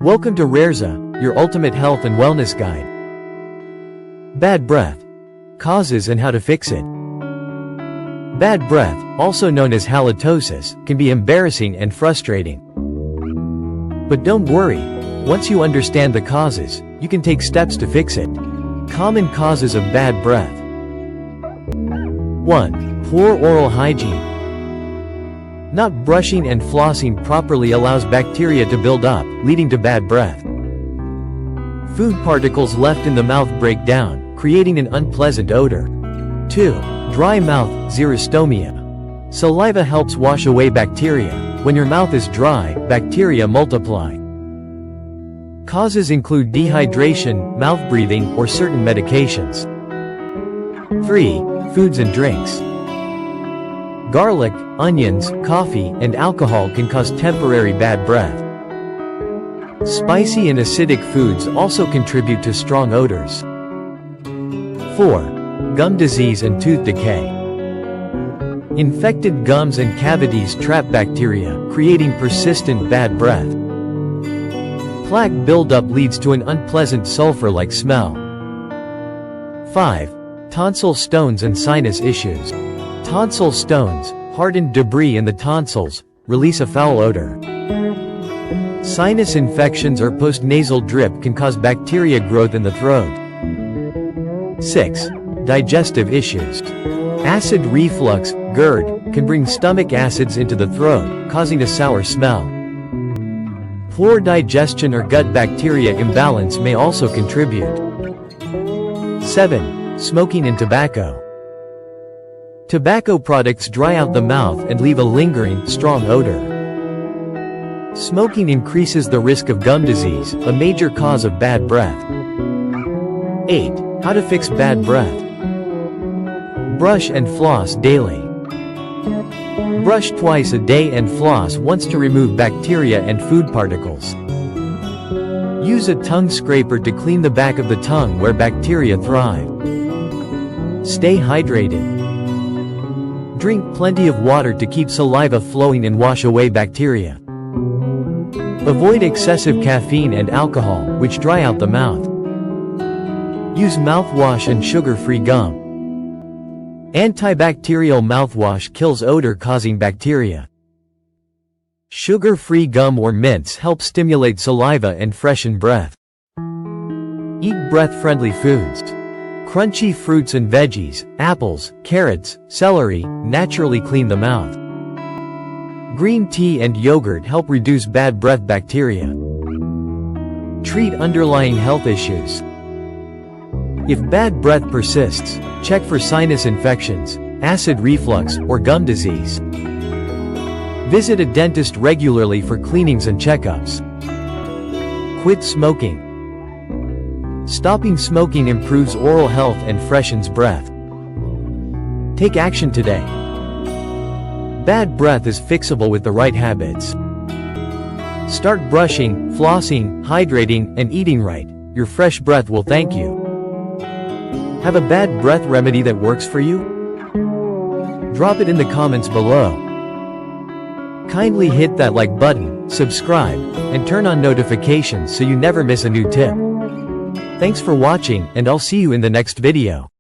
Welcome to Rerzeh, your ultimate health and wellness guide. Bad breath. Causes and how to fix it. Bad breath, also known as halitosis, can be embarrassing and frustrating. But don't worry, once you understand the causes, you can take steps to fix it. Common causes of bad breath. 1. Poor oral hygiene. Not brushing and flossing properly allows bacteria to build up, leading to bad breath. Food particles left in the mouth break down, creating an unpleasant odor. 2. Dry mouth, xerostomia. Saliva helps wash away bacteria. When your mouth is dry, bacteria multiply. Causes include dehydration, mouth breathing, or certain medications. 3. Foods and drinks. Garlic, onions, coffee, and alcohol can cause temporary bad breath. Spicy and acidic foods also contribute to strong odors. 4. Gum disease and tooth decay. Infected gums and cavities trap bacteria, creating persistent bad breath. Plaque buildup leads to an unpleasant sulfur-like smell. 5. Tonsil stones and sinus issues. Tonsil stones, hardened debris in the tonsils, release a foul odor. Sinus infections or postnasal drip can cause bacteria growth in the throat. 6. Digestive issues. Acid reflux, GERD, can bring stomach acids into the throat, causing a sour smell. Poor digestion or gut bacteria imbalance may also contribute. 7. Smoking and tobacco. Tobacco products dry out the mouth and leave a lingering, strong odor. Smoking increases the risk of gum disease, a major cause of bad breath. 8. How to fix bad breath. Brush and floss daily. Brush twice a day and floss once to remove bacteria and food particles. Use a tongue scraper to clean the back of the tongue where bacteria thrive. Stay hydrated. Drink plenty of water to keep saliva flowing and wash away bacteria. Avoid excessive caffeine and alcohol, which dry out the mouth. Use mouthwash and sugar-free gum. Antibacterial mouthwash kills odor-causing bacteria. Sugar-free gum or mints help stimulate saliva and freshen breath. Eat breath-friendly foods. Crunchy fruits and veggies, apples, carrots, celery, naturally clean the mouth. Green tea and yogurt help reduce bad breath bacteria. Treat underlying health issues. If bad breath persists, check for sinus infections, acid reflux, or gum disease. Visit a dentist regularly for cleanings and checkups. Quit smoking. Stopping smoking improves oral health and freshens breath. Take action today. Bad breath is fixable with the right habits. Start brushing, flossing, hydrating, and eating right. Your fresh breath will thank you. Have a bad breath remedy that works for you? Drop it in the comments below. Kindly hit that like button, subscribe, and turn on notifications so you never miss a new tip. Thanks for watching, and I'll see you in the next video.